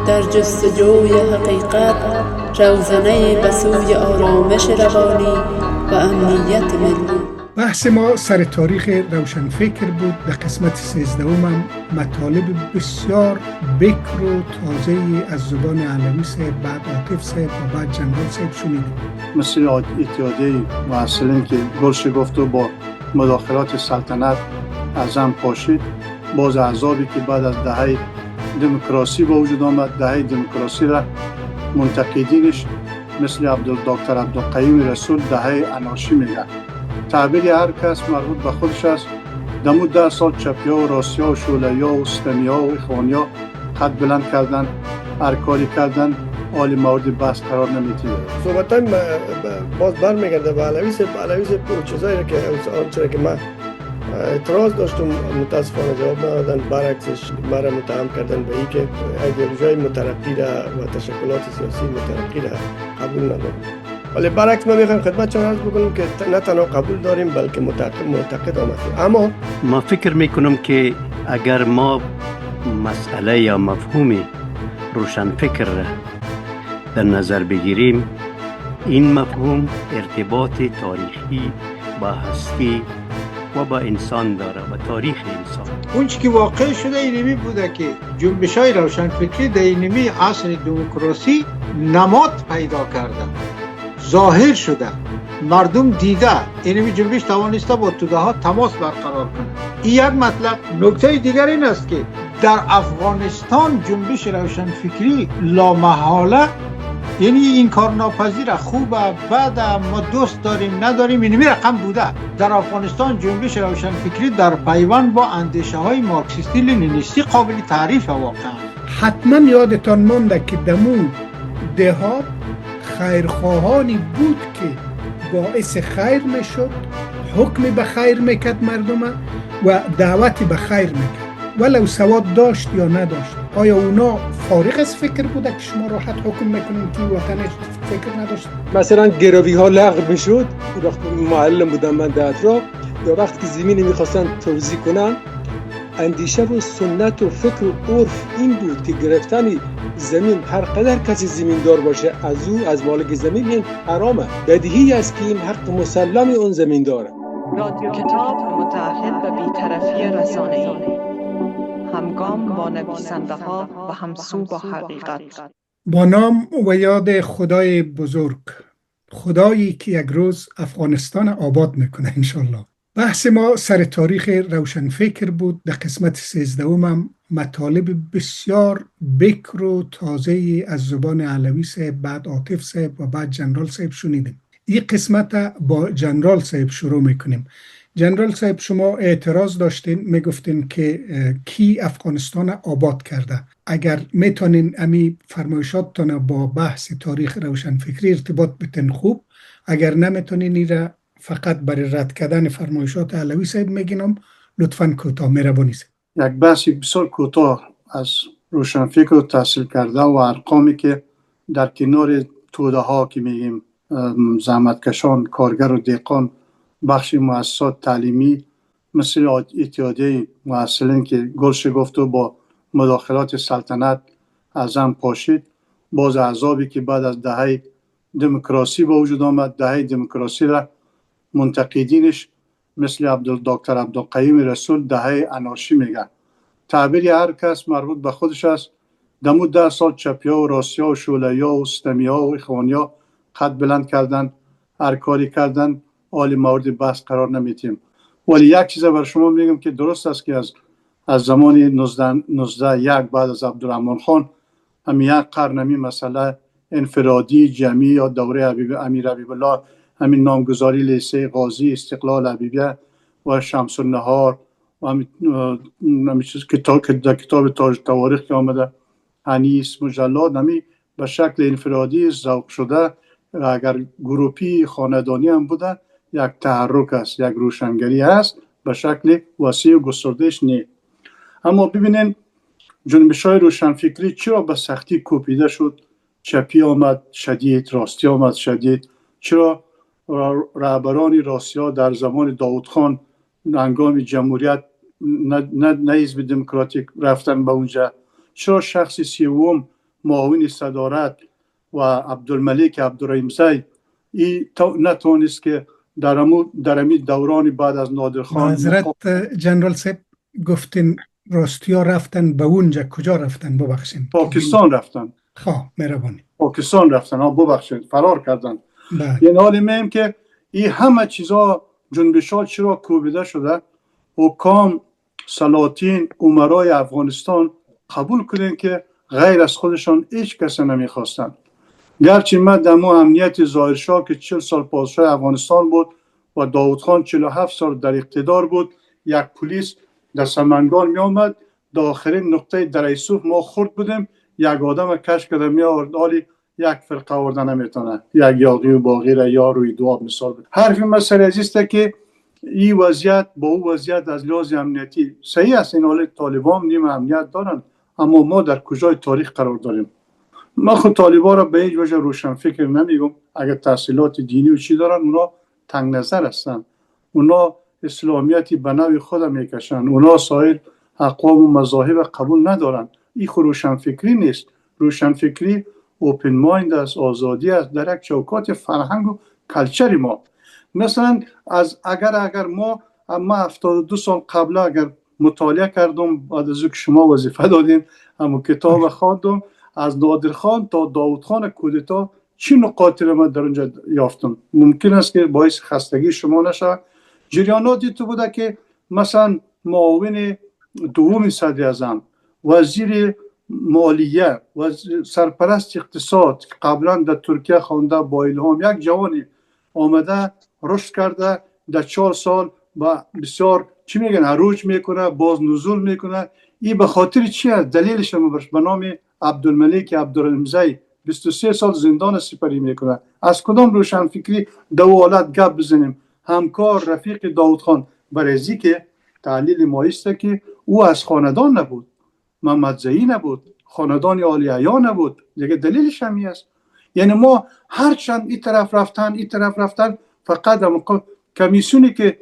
در جستجوی حقیقت روزنه به سوی آرامش روانی و امنیت ملی. بحث ما سر تاریخ روشنفکر بود. در قسمت 13 مطالب بسیار بکر و تازه از زبان علوی صاحب، بعد عاطف صاحب و بعد جنرال صاحب شنیدیم. مثل اتحادیه محصلین که گلشگفت با مداخلات سلطنت ازم پاشید، باز احزابی که بعد از دهه دموکراسی با وجود آمد، دهه دموکراسی را منتقدینش مثل دکتر عبدالقیوم رسول دهه انارشی میگن. تعبیر هر کس مربوط به خودش است. دمو 10 سال چپیا و راستیا و شولیا و استمیا و اخوانیا خط بلند کردن، هر کاری کردن، عالی مورد بحث قرار نمیتیده. صحبتاً باز برمیگرده به علوی صاحب اون چیزایی که آنچه که من اعتراض داشتم متاسفانه جواب ندادن، برعکسش مرا متهم کردن به این که ایدئولوژی مترقی را و تشکلات سیاسی مترقی را قبول ندارم. ولی برعکس ما میخوایم خدمتتون عرض بکنیم که نه تنها قبول داریم بلکه معتقد هم هستیم. اما ما فکر میکنم که اگر ما مسئله یا مفهوم روشنفکر را در نظر بگیریم، این مفهوم ارتباط تاریخی با هستی و با انسان داره و تاریخ انسان. اون چی که واقع شده اینمی بوده که جنبش‌های روشنفکری در اینمی عصر دموکراسی نماد پیدا کرده، ظاهر شده، مردم دیده اینمی جنبش توانسته با توده ها تماس برقرار کنه. این یک مطلب. نکته دیگر این است که در افغانستان جنبش روشنفکری لامحاله، یعنی این کار ناپذیر، خوبه بده، ما دوست داریم نداریم، اینمی رقم بوده. در افغانستان جنبش روشنفکری در پیوند با اندیشه های مارکسیستی لنینیستی قابل تعریف واقعا. حتما یادتان مانده که دمون دهات خیرخواهانی بود که باعث خیر میشد، حکم به خیر میکرد مردم و دعوت به خیر میکرد، ولو سواد داشت یا نداشت. آیا اونا فارغ از فکر بوده که شما راحت حکم میکنین که وطنش فکر نداشت؟ مثلا گروی ها لغو میشد، وقت معلم بودم من در اطراف، یا وقتی که زمینی میخواستن توزیع کنن، اندیشه و سنت و فکر و عرف این بود که گرفتن زمین هر قدر کسی زمیندار باشه از او، از مالک زمین، این حرامه. بدیهی است که این حق مسلم اون زمین داره. رادیو کتاب متعهد به بی‌طرفی رسانه‌ای، همگام با نویسنده ها و همسو با حقیقت. با نام و یاد خدای بزرگ، خدایی که یک روز افغانستان آباد میکنه انشالله. بحث ما سر تاریخ روشنفکر بود. در قسمت 13 مطالب بسیار بکر و تازه از زبان علوی صاحب، بعد عاطف صاحب و بعد جنرال صاحب شنیدیم. این قسمت با جنرال صاحب شروع میکنیم. جنرال صاحب، شما اعتراض داشتین، میگفتین که کی افغانستان آباد کرده. اگر میتونین امی فرمایشاتتان با بحث تاریخ روشنفکری ارتباط بتین خوب، اگر نمیتونین ایره فقط برای رد کردن فرمایشات علوی صاحب میگینم، لطفاً کوتاه مهربانی است. یک بحث بسیار کوتاه از روشنفکر و تحصیل کرده و ارقامی که در کنار توده ها که میگیم زحمتکشان، کارگر و دهقان، بخش مؤسسات تعلیمی مثل اتحادیه محصلین که گلشگفت با مداخلات سلطنت ازم پاشید، باز احزابی که بعد از دهه دموکراسی با وجود آمد، دهه دموکراسی را منتقدینش مثل دکتر عبدالقیوم رسول دهه انارشی میگن. تعبیر هر کس مربوط به خودش است. دمو 10 سال چپیا و راستیا و شولیا و استمیا و اخوانیا خط بلند کردن، هر کاری کردن، عالی مورد بحث قرار نمیتیم. ولی یک چیز بر شما میگم که درست است که از زمان 1901 بعد از عبدالرحمن خان همین یک قرن مسئله انفرادی جمعی یا دوره امیر حبیب الله، همین نامگذاری لیسه قاضی، استقلال حبیبیه و شمس النهار و همین چیز که در کتاب تاج تواریخ که آمده، انیس، مجلات، همین به شکل انفرادی ذوق شده. اگر گروپی خاندانی هم بوده، یک تحرک است، یک روشنگری است، به شکل وسیع و گستردهش نه. اما ببینین جنبش‌های روشنفکری چرا به سختی کوبیده شد؟ چپی آمد شدید، راستی آمد شدید. چرا رهبران راستی در زمان داوود خان هنگام جمهوریت نه حزب دموکراتیک رفتن به اونجا؟ چرا شخص سوم معاون صدارت و عبدالملک عبدالرحیمزی این نتونست که در امی دوران بعد از نادرخان معذرت جنرال صاحب گفتین راستیا رفتن به اونجا، کجا رفتن؟ ببخشید. پاکستان رفتن. مهربانی. پاکستان رفتن، ببخشید فرار کردن. یعنی حالی میم که این همه چیزا جنبشات چرا کوبیده شده، حکام سلاطین امرای افغانستان قبول کردن که غیر از خودشان هیچ کس نمیخواستن. گرچه من در امنیت ظاهرشاه که 40 سال پادشاه افغانستان بود و داود خان 47 سال در اقتدار بود، یک پلیس در سمنگان می آمد، در آخرین نقطه در یوسف ما خورد بودیم، یک آدم کش کرده می آورد، حالی یک فرقه آوردن نمیتونه، یک یاقی و باقی را یا روی دو مثال بود. حرف مسئله عزیزه که این وضعیت با او وضعیت از لحاظ امنیتی صحیح است، این حال طالبان نیم امنیت دارن، اما ما در کجای تاریخ قرار داریم؟ ما خود طالبان را به هیچ وجه روشن فکر نمیگم. اگر تحصیلات دینی و چی دارن اونا تنگ نظر هستن، اونا اسلامیتی به نوع خود میکشن، اونا سایر اقوام و مذاهب قبول ندارن. این خود روشن فکری نیست. روشن فکری اوپن مایند است، آزادی است در یک چوکات فرهنگ و کلچر ما. مثلا اگر ما 72 سال قبل اگر مطالعه کردم، بعد از که شما وظیفه دادین اما کتاب خواندم، از نادرخان تا داود خان کودتا چی نقاطی را من در اونجا یافتم. ممکن است که باعث خستگی شما نشه. جریاناتی تو بوده که مثلا معاون دوم صدر اعظم، وزیر مالیه و سرپرست اقتصاد قبلا در ترکیه خوانده با الهام، یک جوانی آمده رشد کرده در 4 سال و بسیار چی میگن عروج میکنه، باز نزول میکنه. این به خاطر چی است؟ دلیلش به نام عبدالملک عبدالرحیمزی 23 سال زندان سپری میکنه. از کدام روشن فکری دو حالت گپ بزنیم؟ همکار رفیق داود خان برزی که تعلیل ما است که او از خاندان نبود، محمدزئی نبود، خاندان عالی عیان نبود. دیگه دلیلش همی است. یعنی ما هرچند این طرف رفتن فقط کمیسیونی که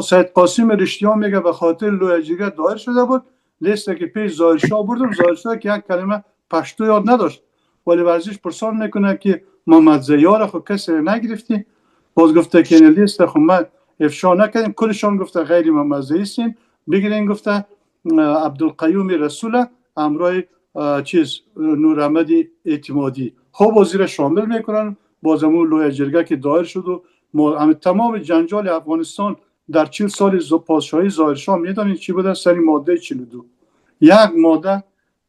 سید قاسم رشتیان میگه به خاطر لویجیگه دایر شده بود، لیسته که پیش ظاهرشاه بردم، ظاهرشاه که یک کلمه پشتو یاد نداشت، ولی ورزش پرسان میکنه که محمدزئی را خود کسی نگرفتی؟ باز گفته که این لیست خود ما افشا نکردیم، کلشان گفته غیر محمدزئی هستیم، بگیرین گفته عبدالقیوم رسول امرای نور احمد اعتمادی. خب وزیر شامل میکنن، باز همون لوی جرگه که دایر شد و تمام جنجال افغانستان در 40 سال پادشاهی ظاهرشاه میدانید چی بوده؟ سری ماده 42 یک ماده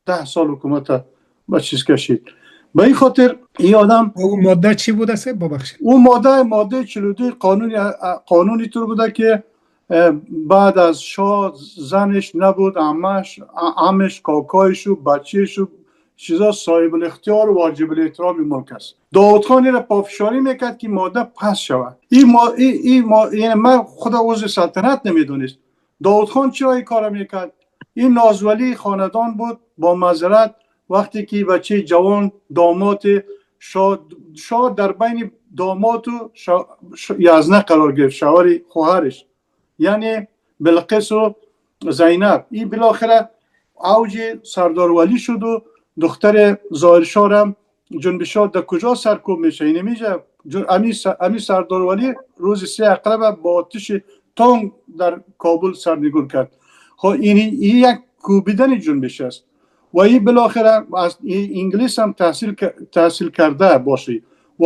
10 سال حکومت با چیز کشید. به این خاطر این آدم اون ماده چی بوده سه ببخشید؟ اون ماده 42 قانونی طور بوده که بعد از شاه زنش نبود، عمش، کاکایش و بچهش و چیزا صاحب الاختیار و واجب الاحترام ملک است. داود خان را پافشاری میکرد که ماده پس شود. یعنی من خدا عضو سلطنت نمیدونست. داود خان چرا این کار میکرد؟ این نازولی خاندان بود. با معذرت وقتی که بچه جوان داماد شاه در بین داماد و یزنه قرار گرفت، شوهر خواهرش، یعنی بلقیس و زینب. این بالاخره اوج سردارولی شد و دختر ظاهرشاه هم جنبشات در کجا سرکوب میشه؟ این میشه امی سردارولی روز 3 اقرب با آتش تانگ در کابل سرنگون کرد. خب این یک کوبیدن جنبش است و این بالاخره از انگلیس هم تحصیل کرده باشه و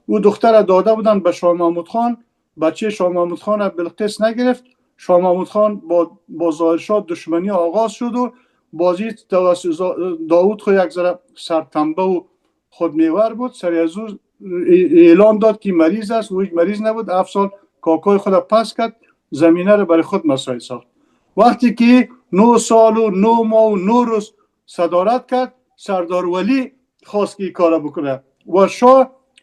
او دختر داده بودن به شاه محمود خان. بچه شاه محمود خان بلقیس نگرفت. شاه محمود خان با ظاهرشاه دشمنی آغاز شد و بازی داود خود یک ذره سرتنبه و خودمیور بود. سری از او اعلان داد که مریض است و هیچ مریض نبود. 7 سال کاکای خود پس کرد، زمینه رو برای خود مساعد ساخت. وقتی که 9 سال و 9 ماه و 9 روز صدارت کرد، سردار ولی خواست که این کار بکنه و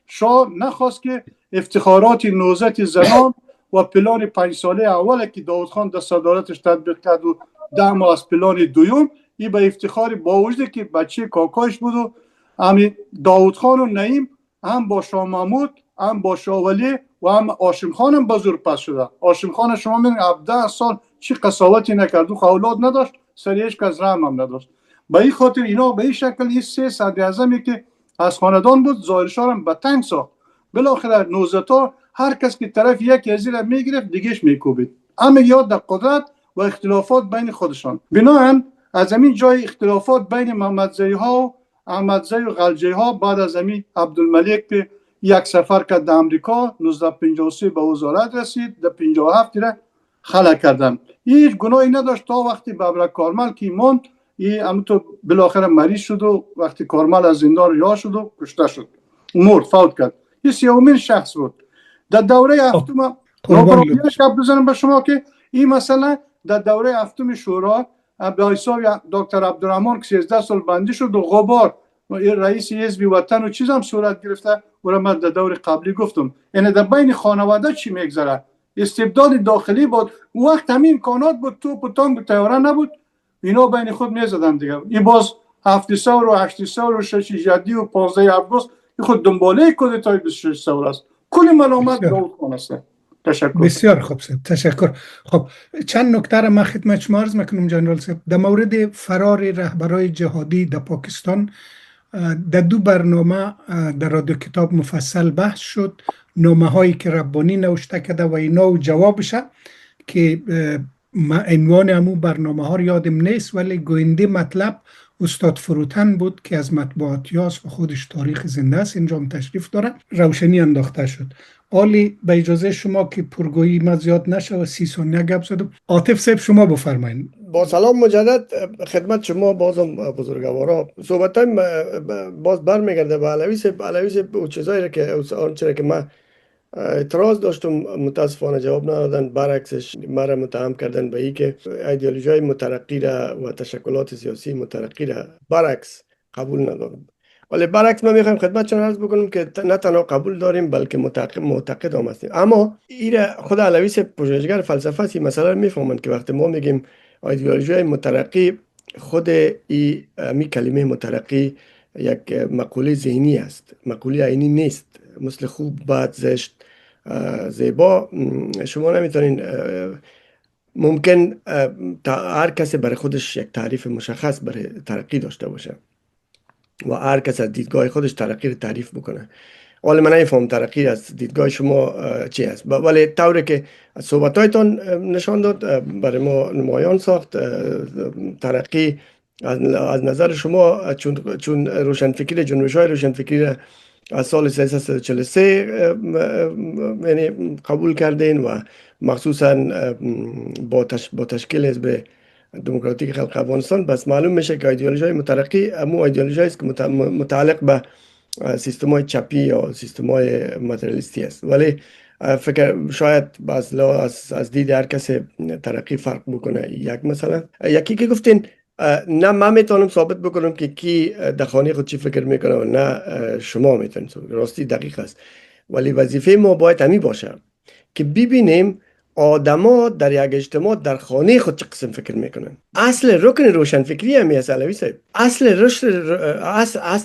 شاه نخواست که افتخارات نوزت زنان و پلان 5 ساله اول که داود خان در صدارتش تطبیق کرد و 10 ماه از پلان دوم، این به افتخار با وجود که بچه کاکایش بود و همین داود خان و نعیم هم با شاه محمود هم با شاه ولی و هم هاشم خان هم بزرگ پس شده. هاشم خان شما میدونید 17 سال چی قساوتی نکرد و اولاد نداشت، سریعش که از رحم هم نداشت. به این خاطر اینا به این شکل این 3 صدر اعظمی که از خاندان بود ظاهرشاه هم به تنگ ساخت. بالاخره نوزتا هر کس که طرف یکی از این میگرفت دیگهش میکوبید، اما یاد در قدرت و اختلافات بین خودشان. بنابراین از همین جای اختلافات بین محمدزی ها و احمدزی و غلجی ها بعد از همین عبدالملک که یک سفر کرد در امریکا 1953 به وزارت رسید، در 57 را خلع کردن. هیچ گناهی نداشت تا وقتی ببرک کارمل که ماند، این همونطور بالاخره مریض شد و وقتی کارمل از زندان رها شد و کشته شد، مرد، فوت کرد. این سیومین شخص بود در دوره هفتم. یک شب بزنم به شما که این مثلا در دوره هفتم شورا به حساب دکتر عبدالرحمن که 13 سال بندی شد و غبار رئیس حزب وطن و چیز هم صورت گرفته و من در دور قبلی گفتم. یعنی در بین خانواده چی میگذره؟ استبداد داخلی بود. وقت همین امکانات بود، توپ و تانک و طیاره نبود، اینا بین خود میزدن دیگه. این باز 700 و 800 و 6 جدی و 15 آگوست خود دنباله کودتای 26 سال است. کل ملامت داود خان است. تشکر. بسیار خوب صاحب، تشکر. خب چند نکته را من خدمت شما عرض میکنم جنرال صاحب. در مورد فرار رهبرای جهادی در پاکستان در 2 برنامه در رادیو کتاب مفصل بحث شد. نامه هایی که ربانی نوشته کرده و اینا و جوابشه که عنوان همون برنامه ها یادم نیست، ولی گوینده مطلب استاد فروتن بود که از مطبوعات یاس و خودش تاریخ زنده است، اینجا هم تشریف داره، روشنی انداخته شد. عالی، به اجازه شما که پرگویی ما زیاد نشه و 30 ثانیه گپ زدم. عاطف صاحب شما بفرمایید. با سلام مجدد خدمت شما بازم بزرگوارا. صحبتایم باز برمیگرده به علوی صاحب و چیزایی که آنچه که من اعتراض داشتم متاسفانه جواب ندادن، برعکسش مرا متهم کردن به این که ایدئولوژی مترقی را و تشکلات سیاسی مترقی را برعکس قبول ندارم. ولی برعکس من میخوایم خدمتتون عرض بکنم که نه تنها قبول داریم بلکه معتقد هم هستیم. اما این خود علوی صاحب پژوهشگر فلسفه این مسئله رو میفهمند که وقتی ما میگیم ایدئولوژی مترقی، خود این کلمه مترقی یک مقوله ذهنی است، مقوله عینی نیست. مثل خوب، بد، زشت، زیبا شما نمیتونین، ممکن هر کسی برای خودش یک تعریف مشخص برای ترقی داشته باشه و هر کس از دیدگاه خودش ترقی رو تعریف بکنه. ولی من نمیفهم ترقی از دیدگاه شما چی است، ولی طوری که صحبتایتان نشان داد برای ما نمایان ساخت. ترقی از نظر شما چون روشنفکری جنبش‌های روشنفکری از سال 1343 یعنی قبول کردین و مخصوصا با تشکیل حزب دموکراتیک خلق افغانستان، بس معلوم میشه که ایدئولوژی مترقی امو ایدئولوژی است که متعلق به سیستم‌های چپی یا سیستم‌های ماتریالیستی است. ولی فکر شاید از دید هر کسی ترقی فرق بکنه. یک مثلا یکی که گفتین نه من میتونم ثابت بکنم که کی در خانه خود چی فکر میکنه و نه شما میتونید. راستی دقیق است، ولی وظیفه ما باید همین باشه که ببینیم آدما در یک اجتماع در خانه خود چه قسم فکر میکنن. اصل رکن روشنفکری همی است علوی صاحب.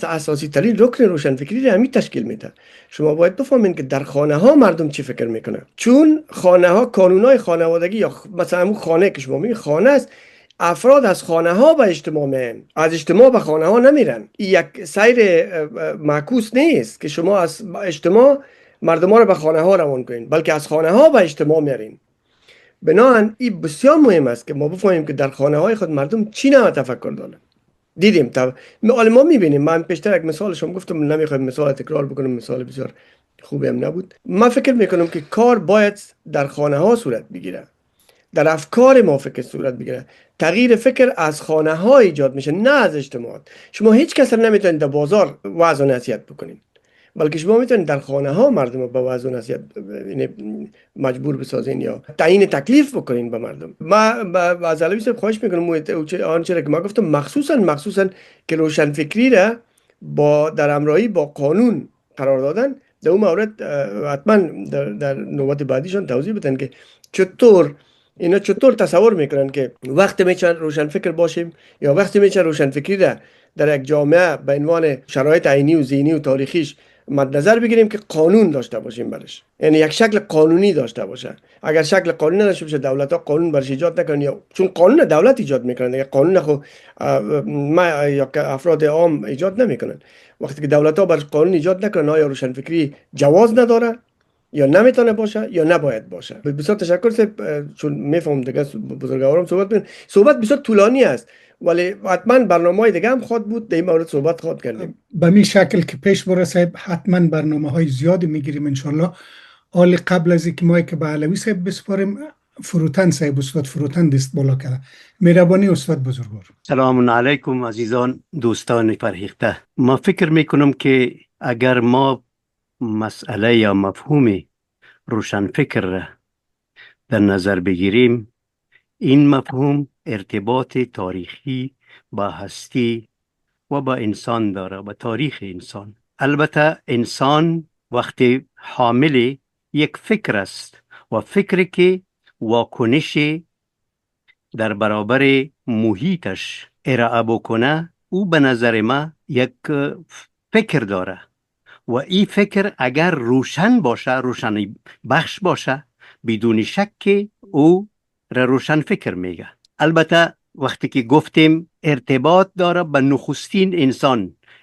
اساسی ترین رکن روشنفکری همی تشکیل میده. شما باید بفهمین که در خانه ها مردم چی فکر میکنن، چون خانه ها کانونای خانوادگی یا مثلا همون خانه که شما میگین خانه است، افراد از خانه ها به اجتماع میرن، از اجتماع به خانه ها نمیرن. این یک سیر معکوس نیست که شما از اجتماع مردم ها رو به خانه ها روان کنین، بلکه از خانه ها به اجتماع میرین. بنابراین این بسیار مهم است که ما بفهمیم که در خانه های خود مردم چی نوع تفکر دارن. دیدیم ما میبینیم. من پیشتر یک مثال شما گفتم، نمیخوایم مثال تکرار بکنم، مثال بسیار خوبی هم نبود. من فکر میکنم که کار باید در خانه ها صورت بگیره، در افکار ما فکر صورت بگیره. تغییر فکر از خانه ها ایجاد میشه، نه از اجتماعات. شما هیچ کس رو نمیتونید در بازار وعظ و نصیحت بکنید، بلکه شما میتونید در خانه ها مردم رو به وعظ و نصیحت مجبور بسازین یا تعیین تکلیف بکنین به مردم. من از علوی صاحب خواهش میکنم آنچه که ما گفتم، مخصوصا که روشنفکری را در همراهی با قانون قرار دادن، در اون مورد حتما در نوبت بعدیشان توضیح بدن که چطور تصور میکنن که وقتی میچن روشنفکر باشیم یا وقتی میچن روشنفکری را در یک جامعه به عنوان شرایط عینی و ذهنی و تاریخیش مد نظر بگیریم که قانون داشته باشیم برش، یعنی یک شکل قانونی داشته باشه. اگر شکل قانونی نداشته باشه دولت ها قانون برش ایجاد نکنن، یا چون قانون دولت ایجاد میکنن، اگر قانون خو ما یا افراد عام ایجاد نمیکنن. وقتی که دولت ها برش قانون ایجاد نکنن، آیا روشنفکری جواز نداره یا نمیتونه باشه یا نباید باشه. بسیار تشکر صاحب، چون میفهم دیگه بزرگوارم صحبت بسیار طولانی است، ولی حتما برنامه‌های دیگه هم خواهد بود در این مورد صحبت خواهد کردیم. به می شکل که پیش بره صاحب حتما برنامه های زیادی میگیریم انشالله. حال قبل از اینکه ما که به علوی صاحب بسپاریم، فروتن صاحب، استاد فروتن دست بالا کرده. مهربانی استاد بزرگوار. سلام علیکم عزیزان دوستان فرهیخته. ما فکر میکنم که اگر ما مسئله یا مفهوم روشنفکر را در نظر بگیریم، این مفهوم ارتباط تاریخی با هستی و با انسان داره، با تاریخ انسان. البته انسان وقتی حامل یک فکر است و فکری که واکنش در برابر محیطش ارائه بکنه، او به نظر ما یک فکر داره و این فکر اگر روشن باشه، روشنی بخش باشه، بدون شک او را روشن فکر میگه. البته وقتی که گفتیم ارتباط داره به نخستین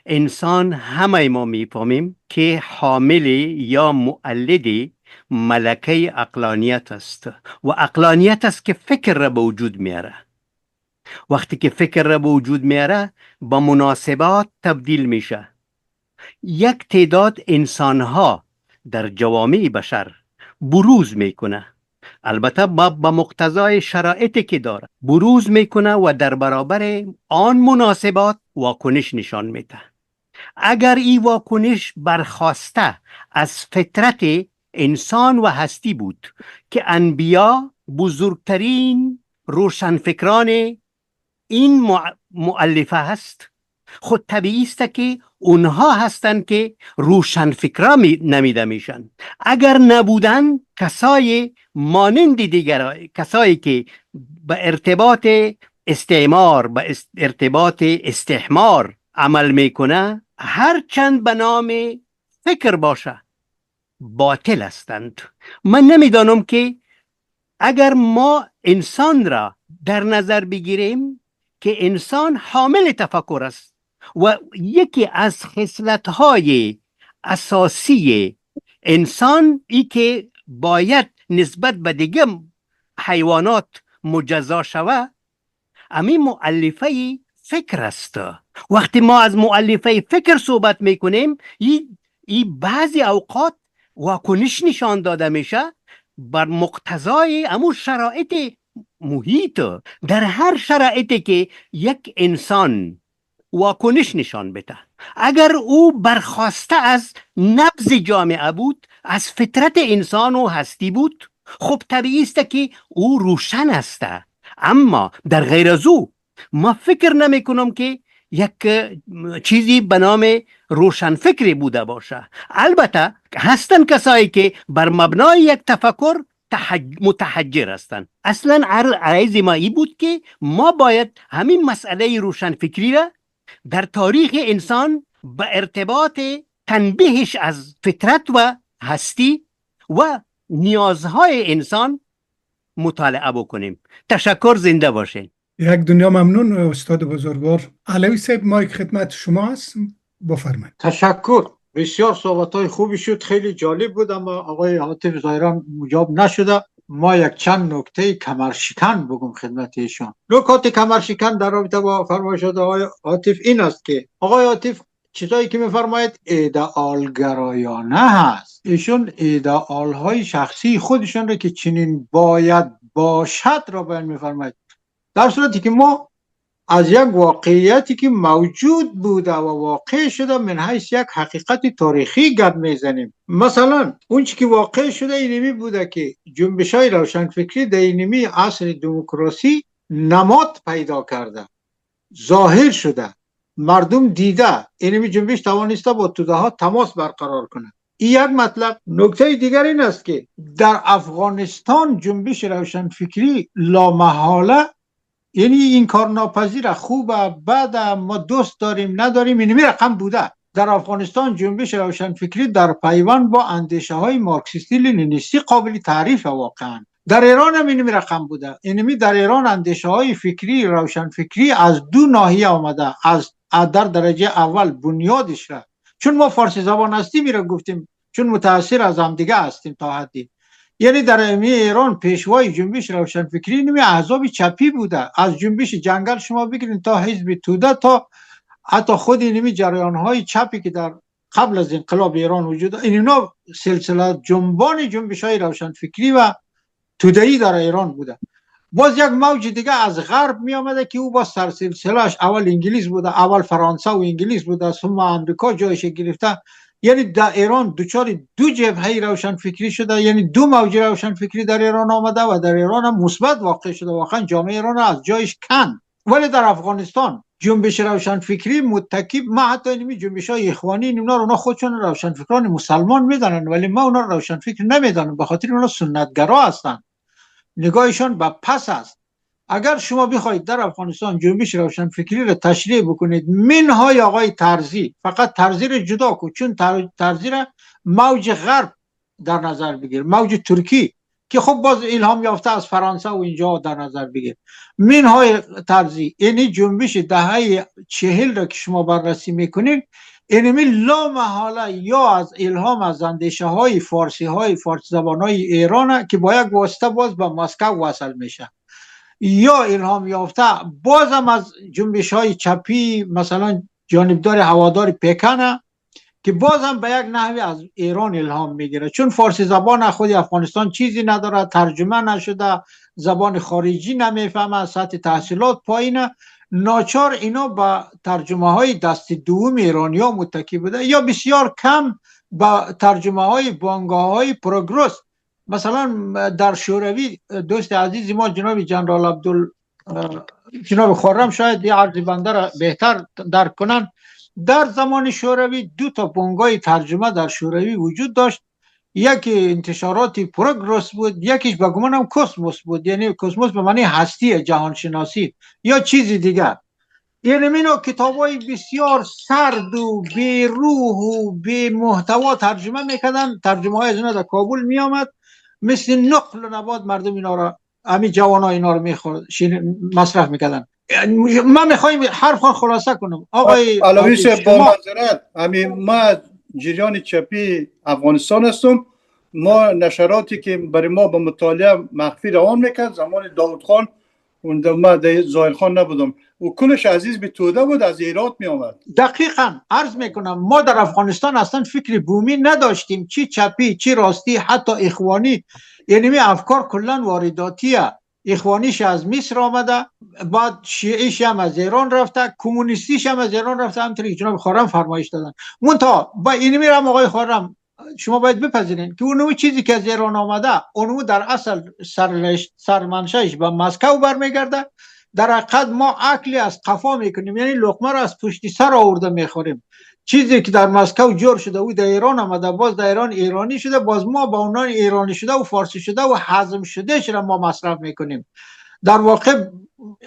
انسان همه ما میفهمیم که حامل یا مولد ملکه عقلانیت است و عقلانیت است که فکر را به وجود میاره. وقتی که فکر را به وجود میاره با مناسبات تبدیل میشه. یک تعداد انسانها در جوامع بشر بروز میکنه، البته با مقتضای شرایطی که داره بروز میکنه و در برابر آن مناسبات واکنش نشان میده. اگر این واکنش برخواسته از فطرت انسان و هستی بود که انبیا بزرگترین روشنفکران این مؤلفه هست، خود طبیعی است که اونها هستند که روشنفکرا نمیده میشن. اگر نبودن کسای مانند دیگر، کسایی که به ارتباط استعمار، به ارتباط استحمار عمل میکنه، هر چند به نام فکر باشه باطل هستند. من نمیدانم که اگر ما انسان را در نظر بگیریم که انسان حامل تفکر است و یکی از خصلت‌های اساسی انسان ای که باید نسبت به دیگه حیوانات مجزا شود، همین مؤلفه فکر است. وقتی ما از مؤلفه فکر صحبت میکنیم، این بعضی اوقات واکنش نشان داده میشه بر مقتضای امو شرایط محیط. در هر شرایطی که یک انسان واکنش نشان بده، اگر او برخواسته از نبض جامعه بود، از فطرت انسان و هستی بود، خب طبیعی است که او روشن است. اما در غیر از او ما فکر نمی کنم که یک چیزی به نام روشن فکری بوده باشه. البته هستن کسایی که بر مبنای یک تفکر متحجر هستند. اصلا عرض ما ای بود که ما باید همین مسئله روشن فکری را در تاریخ انسان به ارتباط تنبیهش از فطرت و هستی و نیازهای انسان مطالعه بکنیم. تشکر، زنده باشین. یک دنیا ممنون استاد بزرگوار. علوی صاحب مایک خدمت شما است، بفرمایید. تشکر. بسیار صحبت‌های خوبی شد، خیلی جالب بود، اما آقای عاطف ظاهرا مجاب نشده. ما یک چند نکته کمرشکن بگم خدمت ایشان. نکات کمرشکن در رابطه با فرمایشات آقای عاطف این است که آقای عاطف چیزایی که میفرماید ایدئالگرایانه هست. ایشون ایدئال‌های شخصی خودشون رو که چنین باید باشد را بیان میفرماید، در صورتی که ما از یک واقعیتی که موجود بوده و واقع شده من حیث یک حقیقت تاریخی گپ میزنیم. مثلا اون چی که واقع شده اینمی بوده که جنبش‌های روشنفکری در اینمی عصر دموکراسی نماد پیدا کرده، ظاهر شده، مردم دیده، اینمی جنبش توانسته با توده ها تماس برقرار کنه. این یک مطلب. نکته دیگر این است که در افغانستان جنبش روشنفکری لامحاله، یعنی این کار ناپذیر، خوبه بده، ما دوست داریم نداریم، اینمی رقم بوده، در افغانستان جنبش روشنفکری در پیوند با اندیشه های مارکسیستی لنینیستی قابل تعریف واقعا. در ایران هم اینمی رقم بوده. اینمی در ایران اندیشه های فکری روشنفکری از دو ناحیه آمده. از در درجه اول بنیادش را، چون ما فارسی زبان هستیم میره گفتیم، چون متاثر از هم دیگه هستیم تا حدی. یعنی در ایران پیشوای جنبش روشنفکری اینمی احزاب چپی بوده. از جنبش جنگل شما بگیرین تا حزب توده، تا حتی خود اینمی جریان های چپی که در قبل از انقلاب ایران وجود داشت، اینا سلسله جنبان جنبش های روشنفکری و توده‌ای در ایران بوده. باز یک موج دیگه از غرب می آمده که او با سلسله‌اش اول انگلیس بوده، اول فرانسه و انگلیس بوده، ثم آمریکا جایش گرفته. یعنی در ایران دچار دو جبهه روشنفکری شده، یعنی دو موج روشنفکری در ایران آمده و در ایران هم مثبت واقع شده، واقعا جامعه ایران از جایش کند. ولی در افغانستان جنبش روشنفکری متکی، ما حتی اینمی جنبش های اخوانی اونا خودشون روشنفکران مسلمان میدانن، ولی ما اونا روشنفکر نمیدانم، به خاطر اونا سنتگرا هستن، نگاهشان به پس است. اگر شما بخواید در افغانستان جنبش روشنفکری را تشریح بکنید، منهای آقای طرزی، فقط طرزی را جدا کن، چون طرزی را موج غرب در نظر بگیر، موج ترکی که خب باز الهام یافته از فرانسه و اینجا در نظر بگیر، منهای طرزی، یعنی جنبش دهه 40 را که شما بررسی میکنید، اینمی لا محاله یا از الهام از اندیشه های فارسی زبان های ایران که با یک واسطه باز به مسکو وصل میشه، یا الهام یافته بازم از جنبش های چپی، مثلا جانبدار هوادار پکن که بازم به یک نحوی از ایران الهام میگیره، چون فارسی زبان خود افغانستان چیزی نداره، ترجمه نشده، زبان خارجی نمیفهمه، سطح تحصیلات پایینه، ناچار اینا با ترجمه های دست دوم ایرانی ها متکی بوده، یا بسیار کم با ترجمه های بانگاه های پروگرس. مثلا در شوروی دوست عزیزی ما جناب جنرال جناب خرم شاید یه عرض بنده را بهتر درک کنن، در زمان شوروی 2 تا بانگاه ترجمه در شوروی وجود داشت، یکی انتشاراتی پروگرس بود، یکیش به گمانم کوسموس بود، یعنی کوسموس به معنی هستی، جهانشناسی یا چیزی دیگر. یعنی اینو کتابای بسیار سرد و بی روح و بی محتوا ترجمه میکردن، ترجمه های از اینا در کابل میامد، مثل نقل و نبات مردم اینا را، همین جوانا اینا رو مصرف میکردن. من میخوایم حرف خلاصه کنم آقای علوی صاحب، با معذرت، ما جریان چپی افغانستان هستم، ما نشراتی که برای ما به مطالعه مخفی روان میکرد زمان داود خان، اون ما در ظاهر خان نبودم، و کلش عزیز به توده بود، از ایرات می آمد. دقیقاً عرض میکنم ما در افغانستان اصلا فکر بومی نداشتیم، چی چپی چی راستی، حتی اخوانی، یعنی افکار کلا وارداتیه. اخوانیش از مصر آمده، بعد شیعیش هم از ایران رفته، کمونیستیش هم از ایران رفته، همونطوری که جناب خرم فرمایش دادن. منتها با این میرم آقای خرم، شما باید بپذیرین که اونمو چیزی که از ایران آمده، اونمو در اصل سرمنشأش به مسکو برمیگرده. در حقیقت ما اکلی از قفا میکنیم، یعنی لقمه رو از پشت سر آورده میخوریم. چیزی که در مسکو جور شده و در ایران آمده، باز در ایران ایرانی شده، باز ما با اونان ایرانی شده و فارسی شده و هضم شده را ما مصرف میکنیم. در واقع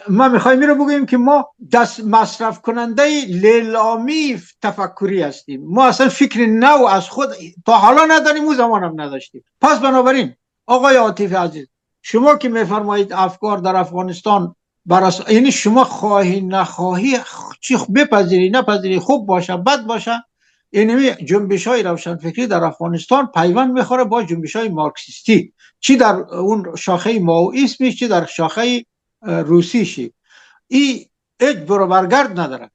ما میخوایم رو بگوییم که ما دست مصرف کننده لیلامی تفکری هستیم، ما اصلا فکر نو از خود تا حالا نداریم، اون زمان هم نداشتیم. پس بنابراین آقای عاطفی عزیز، شما که میفرمایید افکار در افغانستان یعنی شما خواهی نخواهی، چی بپذیری نپذیری، خوب باشه بد باشه، یعنی جنبش های روشنفکری در افغانستان پیوند میخوره با جنبش های مارکسیستی، چی در اون شاخه مائویسمی، چی در شاخه روسیشی. این هیچ برابرگرد نداره.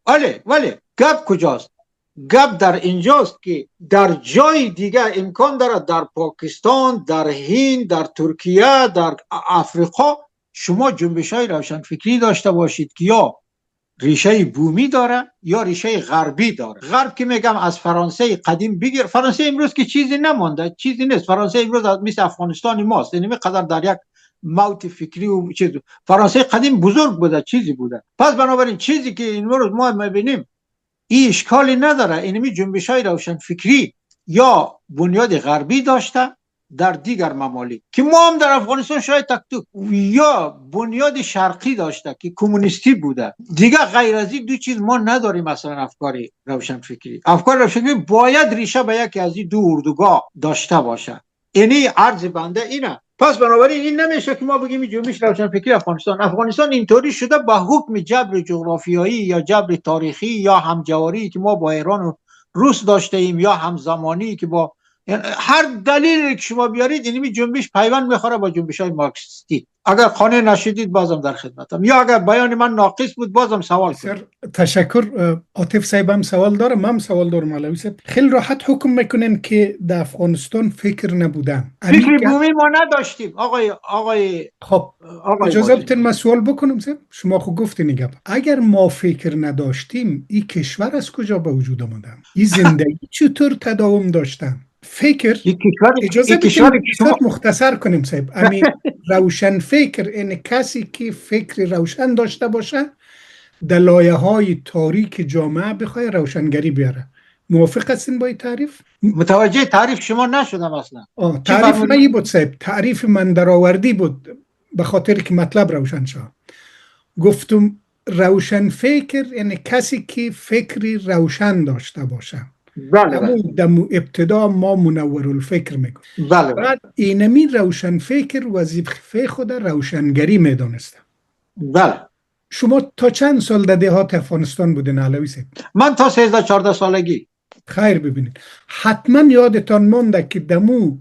ولی گپ کجاست؟ گپ در اینجاست که در جای دیگه امکان داره، در پاکستان، در هند، در ترکیه، در افریقا، شما جنبش های روشنفکری داشته باشید که یا ریشه بومی داره یا ریشه غربی داره. غرب که میگم از فرانسه قدیم بگیر، فرانسه امروز که چیزی نمانده، چیزی نیست. فرانسه امروز مثل افغانستان ماست، یعنی قدر در یک موت فکری و چیز. فرانسه قدیم بزرگ بوده، چیزی بوده. پس بنابراین چیزی که امروز ما میبینیم این اشکالی نداره. اینمی جنبش های روشنفکری یا بنیاد غربی داشته در دیگر ممالک که ما هم در افغانستان شاید تکتو یا بنیاد شرقی داشته که کمونیستی بوده دیگه، غیر از این دو چیز ما نداریم. مثلا افکار روشنفکری باید ریشه به یکی از این دو اردوگاه داشته باشه. یعنی عرض بنده اینه. پس بنابراین این نمیشه که ما بگیم جنبش روشنفکری افغانستان اینطوری شده به حکم جبر جغرافیایی یا جبر تاریخی یا همجواری که ما با ایران و روس داشته ایم یا همزمانی که با هر دلیلی که شما بیارید اینمی جنبش پیوند میخوره با جنبش‌های مارکسیستی. اگر خانه نشدید بازم در خدمتم، یا اگر بیان من ناقص بود بازم سوال کنید. تشکر. عاطف صاحب هم سوال داره، من سوال دارم. علوی صاحب خیلی راحت حکم میکنن که در افغانستان فکر نبودن. فکر بومی ما نداشتیم آقای خب اجازه بدین من سوال بکنم صاحب. شما خود گفتین نگه اگر ما فکر نداشتیم این کشور از کجا به وجود آمده؟ این زندگی چطور تداوم داشتن؟ فکر اجازه بدین مختصر کنیم صاحب. امی روشن فکر این کسی که فکر روشن داشته باشه در لایه های تاریک جامعه بخواه روشنگری بیاره. موافق هستین با این تعریف؟ متوجه تعریف شما نشدم اصلا. تعریف من بود صاحب، تعریف من درآوردی بود به خاطر که مطلب روشن شد. گفتم روشن فکر یعنی کسی که فکری روشن داشته باشه. بله. در ابتدا ما منور الفکر میکنیم. بله. بعد اینمی روشن فکر وظیفه خود روشنگری میدونسته. بله. شما تا چند سال در دهات افغانستان بودین علوی صاحب؟ من تا 13-14 سالگی. خیر ببینید حتما یادتان مونده که دمو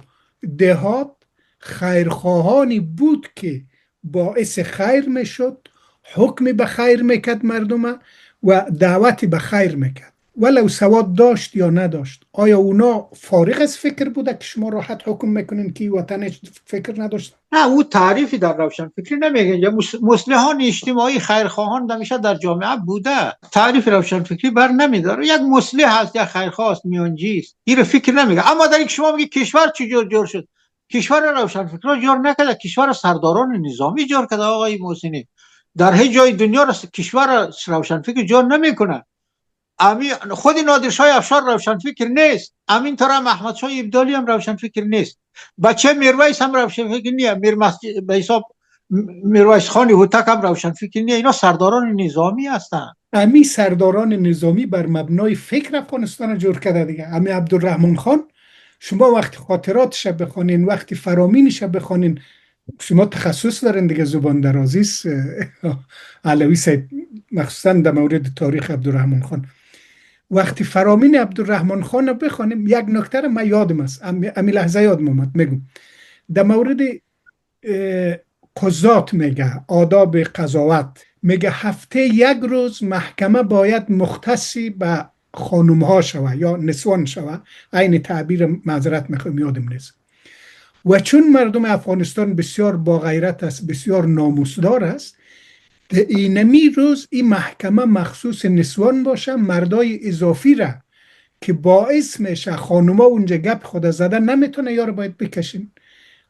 دهات خیرخواهانی بود که باعث خیر میشد، حکم به خیر میکرد مردم و دعوت به خیر میکرد ولو سواد داشت یا نداشت. آیا اونا فارغ از فکر بوده که شما راحت حکم میکنین که وطن فکر نداشت؟ نه، او تعریفی در روشن فکری نمیگه. مصلحان اجتماعی خیرخواهان همیشه در جامعه بوده. تعریف روشن فکری بر نمیداره. یک مصلح هست یا خیرخواه است، میانجی است، این فکر نمیگه. اما در این شما میگه کشور چجور جور شد؟ کشور روشن فکرها جور نکرده، کشور سرداران نظامی جور کرده آقای محسنی. در هیچ جای دنیا کشور روشن فکر جور نمیکنه. خود نادرشاه افشار روشن فکر نیست، همین طور هم احمد شاه ابدالی هم روشن فکر نیست، بچه میرویس هم روشن فکر نیست، به حساب میرویس خان هوتک هم روشن فکر نیست. اینا سرداران نظامی هستن. امی سرداران نظامی بر مبنای فکر افغانستان جور کرده دیگه. امی عبدالرحمن خان شما وقتی خاطراتش بخونین، وقتی فرامینش بخونین، شما تخصص دارین دیگه، زبان درازیست علوی صاحب، مخصوصا در مورد تاریخ عبدالرحمن خان. وقتی فرامین عبدالرحمن خان رو بخوانیم یک نکته رو من یادم است، امی لحظه یادم اومد میگم. در مورد قضات میگه، آداب قضاوت میگه هفته یک روز محکمه باید مختصی به خانم ها شوه یا نسوان شوه، این تعبیر معذرت میخوام یادم نیست. و چون مردم افغانستان بسیار با غیرت است، بسیار ناموسدار است، اینمی روز این محکمه مخصوص نسوان باشه، مردای اضافی را که باعث میشه خانوما اونجا گپ خود زده نمیتونه یا رو باید بکشین.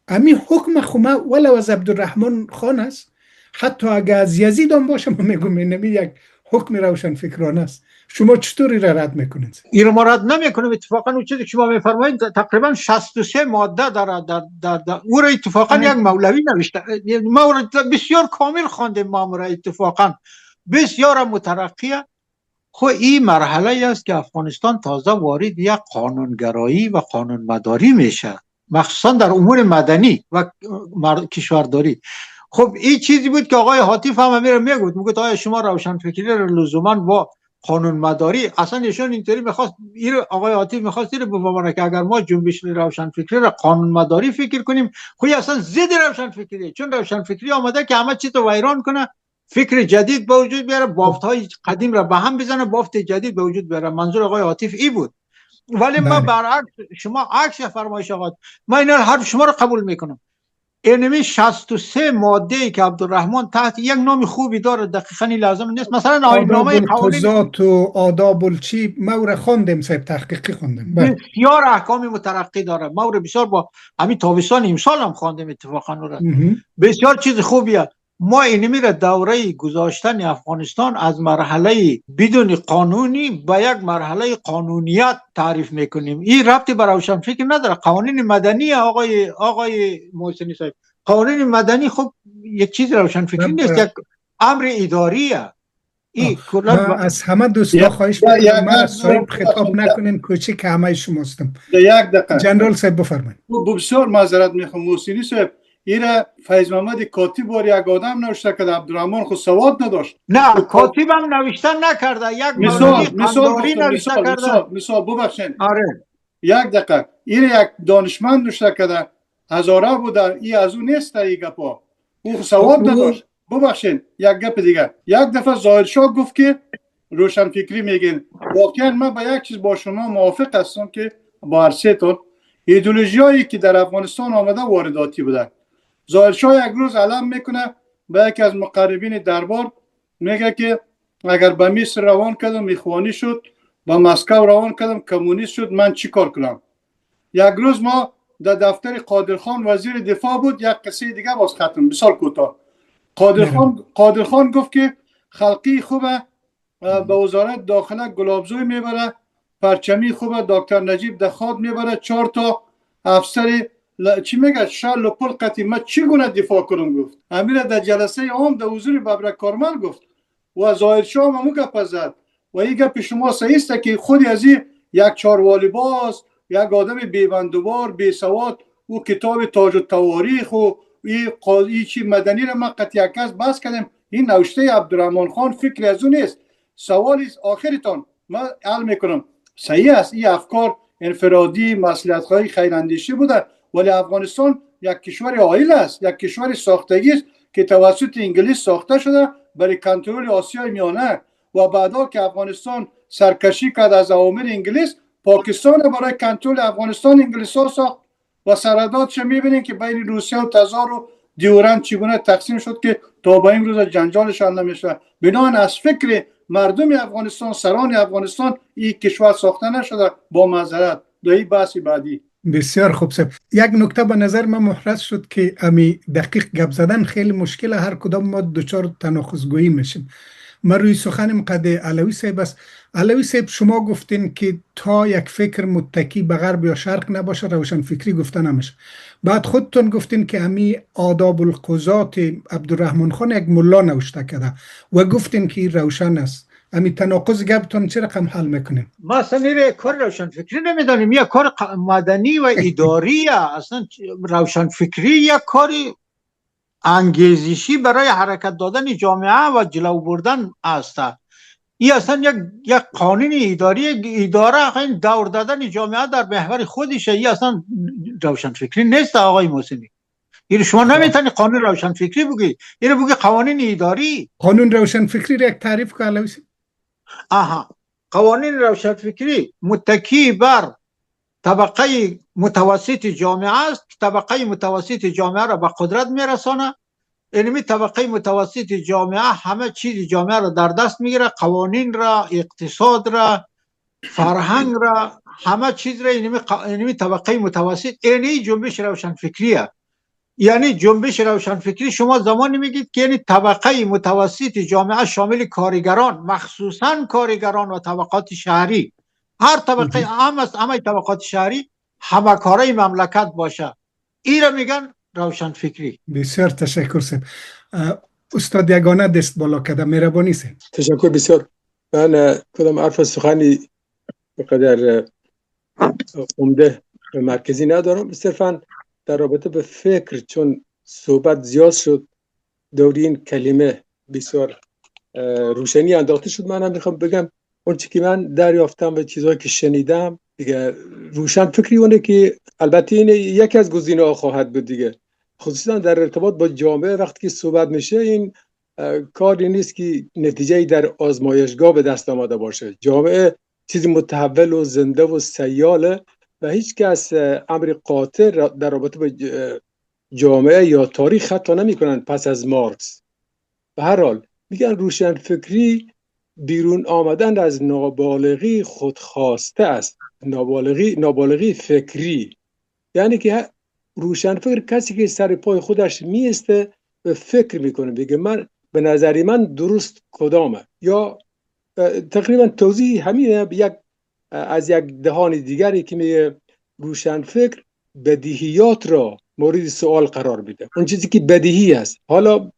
امی حکم خومه ولو از عبدالرحمن خان است، حتی اگر از یزید هم باشه ما میگم اینمی یک حکم روشن فکرانه است. شما چطوری را رد میکنید؟ این رو ما رد نمیکنیم. اتفاقا اون چیزی که شما میفرمایید تقریبا 63 ماده داره در او را اتفاقا یک مولوی نوشته. ما بسیار کامل خواندیم، ما را اتفاقا بسیار مترقیه. خب این مرحله است که افغانستان تازه وارد یک قانونگرایی و قانون مداری میشه، مخصوصا در امور مدنی و کشورداری. خب این چیزی بود که آقای حاتف هم میگفت آیا شما روشن فکری رو لزوما با قانون مداری، اصلا ایشون اینطوری میخواست، آقای حاتف میخواست اینو بفهمونه که اگر ما جنبش روشن فکری را قانون مداری فکر کنیم، خب اصلا ضد روشن فکریه. چون روشن فکری آمده که همه چیز رو ویران کنه، فکر جدید به وجود بیاره، بافت‌های قدیم را به هم بزنه، بافت جدید به وجود بیاره. منظور آقای حاتف ای بود. ولی ما برعکس، شما عکس فرمایش آقا، ما اینا حرف شما رو قبول میکنم. اینمی 63 ماده ای که عبدالرحمن تحت یک نام خوبی داره، دقیقاً لازم نیست. مثلا آیین‌نامه قوانین و آداب الچی ما خوندیم، صاحب تحقیقی خوندیم، بسیار احکام مترقی داره. ما بسیار با همین تابستان امسال هم خواندیم اتفاقا رو. بسیار چیز خوبیه. ما اینمی را دوره گذاشتن افغانستان از مرحله بدون قانونی گذاشتن افغانستان از مرحله بدون قانونی به یک مرحله قانونیت تعریف میکنیم. این ربطی به روشنفکر نداره. قوانین مدنی آقای محسنی صاحب، قوانین مدنی خب یک چیز روشنفکری نیست، یک امر اداریه. ما از همه دوستا خواهش میکنم مرا صاحب خطاب نکنین، کوچک همه شماستم. یک دقیقه جنرال صاحب بفرمایید. بسیار معذرت میخوام محسنی صاحب، ایره فیض محمد کاتب بار یک آدم نوشته که عبدالرحمن خود سواد نداشت. نه کاتب هم نوشته نکرده، یک مثال ببخشید. آره یک دقیقه ایره یک دانشمند نوشته که هزاره بوده، ای از اون نیست ای گپا، او سواد نداشت. ببخشید یک گپ دیگه، یک دفعه ظاهرشاه گفت که روشنفکری میگین. واقعا من با یک چیز با شما موافق هستم که با هر سه تون ایدئولوژیایی که در افغانستان آمده وارداتی بوده. ظاهرشاه یک روز علم میکنه به یکی از مقربین دربار، میگه که اگر به مصر روان کردم میخوانی شد، به مسکو روان کردم کمونیست شد، من چی کار کنم؟ یک روز ما در دفتر قادرخان وزیر دفاع بود، یک قصه دیگه باز ختم بسیار کوتاه. قادرخان گفت که خلقی خوبه به وزارت داخله گلابزوی میبره، پرچمی خوبه دکتر نجیب دخاد میبره، 4 تا افسر چی میگه شال و پل قطیمه چگونه دفاع کنم. گفت امیر در جلسه عام در حضور ببرک کارمل گفت و ظاهرشاه هم همون گپ زد و این گپ شما صحیح است که خودی از این یک چاروالی باز، یک آدم بی‌بندوبار بی‌سواد، او کتاب تاج التواریخ و این چی مدنی را ما قطعی کس بس کردیم. این نوشته عبدالرحمن خان فکر از اون نیست. سوالی آخرتان من حل میکنم، صحیح است این افکار انفرادی مصلحت‌خواهی خیراندیشی بوده، ولی افغانستان یک کشور عالی است، یک کشور ساختگی است که توسط انگلیس ساخته شده برای کنترل آسیای میانه و بعدا که افغانستان سرکشی کرد از اوامر انگلیس، پاکستان برای کنترل افغانستان انگلیس ها ساخت و سرحداتش میبینید که بین روسیه و تزار و دیورند چگونه تقسیم شد که تا به این روز جنجالش حل نمیشه. بنابراین از فکر مردم افغانستان، سران افغانستان این کشور ساخته نشده. با معذرت دوی بحث بعدی. بسیار خوب صاحب. یک نکته به نظر من محرز شد که امی دقیق گپ زدن خیلی مشکل، هر کدام ما دچار تناقض‌گویی میشیم. من روی سخنم قد علوی صاحب است. علوی صاحب شما گفتین که تا یک فکر متکی به غرب یا شرق نباشه روشن فکری گفته نمیشه. بعد خودتون گفتین که امی آداب القضات عبدالرحمن خان یک ملا نوشته کرده و گفتین که روشن است. امی تناقض گپتون چه رقم حل میکنین؟ ما اصلا کار روشن فکری نمیدانیم، یک کار مدنی و اداری. اصلا روشن فکری یک کاری انگیزشی برای حرکت دادن جامعه و جلو بردن است. این اصلا یک قانون اداره این دور دادن جامعه در محور خودشه. این اصلا روشن فکری نیست آقای محسنی. این شما نمیتونی قانون روشن فکری بگی، این بگی قوانین اداری. قانون روشن فکری را یک تعریف که علوی صاحب. قوانین روشن فکری متکی بر طبقه متوسط جامعه است. طبقه متوسط جامعه را به قدرت میرسانه. اینمی طبقه متوسط جامعه همه چیز جامعه را در دست میگیره، قوانین را، اقتصاد را، فرهنگ را، همه چیز را. اینمی طبقه متوسط، اینی جنبش روشن فکریه. یعنی جنبش روشن فکری شما زمانی میگید که یعنی طبقه متوسط جامعه شامل کارگران، مخصوصا کارگران و طبقات شهری، هر طبقه همه طبقات شهری همه کارای مملکت باشه، این را میگن روشن فکری. بسیار تشکر صاحب. استاد یگانه دست بالا کرده، مهربانی صاحب. تشکر بسیار. من کدام حرف سخنی بقدر عمده مرکزی ندارم، صرفا در رابطه به فکر، چون صحبت زیاد شد دوری این کلمه بسیار روشنی انداخته شد. من هم میخوام بگم اون چی که من دریافتم و چیزهایی که شنیدم دیگه، روشن فکری اونه که البته این یکی از گزینه‌ها خواهد بود دیگه، خصوصا در ارتباط با جامعه وقتی که صحبت میشه. این کاری نیست که نتیجه‌ای در آزمایشگاه به دست آمده باشه. جامعه چیزی متحول و زنده و سیاله و هیچ کس امر قاطع در رابطه با جامعه یا تاریخ خطا نمی کنن پس از مارکس. به هر حال میگن روشن فکری بیرون آمدن از نابالغی خودخواسته است، نابالغی فکری. یعنی که روشن فکر کسی که سر پای خودش میسته فکر میکنه بگه من به نظری من درست کدامه، یا تقریبا توضیح همینه از یک دهان دیگری که میگه روشنفکر بدیهیات را مورد سوال قرار میده، اون چیزی که بدیهی است. حالا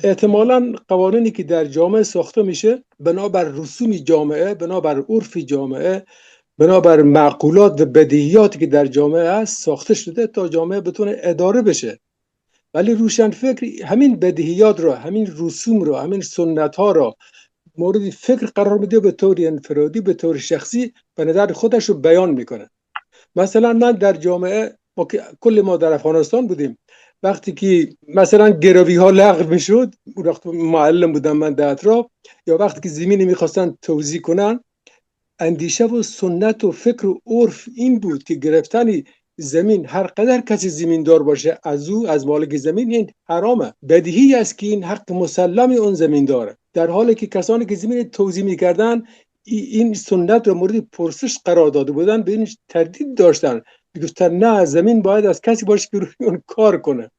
احتمالاً قوانینی که در جامعه ساخته میشه بنابر رسوم جامعه، بنابر عرف جامعه، بنابر معقولات و بدیهیاتی که در جامعه است ساخته شده تا جامعه بتونه اداره بشه. ولی روشنفکر همین بدیهیات را، همین رسوم را، همین سنت ها را مورد فکر قرار میده، به طور انفرادی، به طور شخصی به نظر خودش رو بیان میکنه. مثلا من در جامعه کل ما در افغانستان بودیم، وقتی که مثلا گروی ها لغو میشد، وقت معلم بودم من در اطراف، یا وقتی که زمینی میخواستن توزیع کنن، اندیشه و سنت و فکر و عرف این بود که گرفتن زمین هر قدر کسی زمیندار باشه از مالک زمین این حرامه. بدیهی است که این حق مسلم اون زمینداره، در حالی که کسانی که زمین توزیع میکردن این سنت رو مورد پرسش قرار داده بودن، به این تردید داشتن، میگفتن نه زمین باید از کسی باشه که روی اون کار کنه.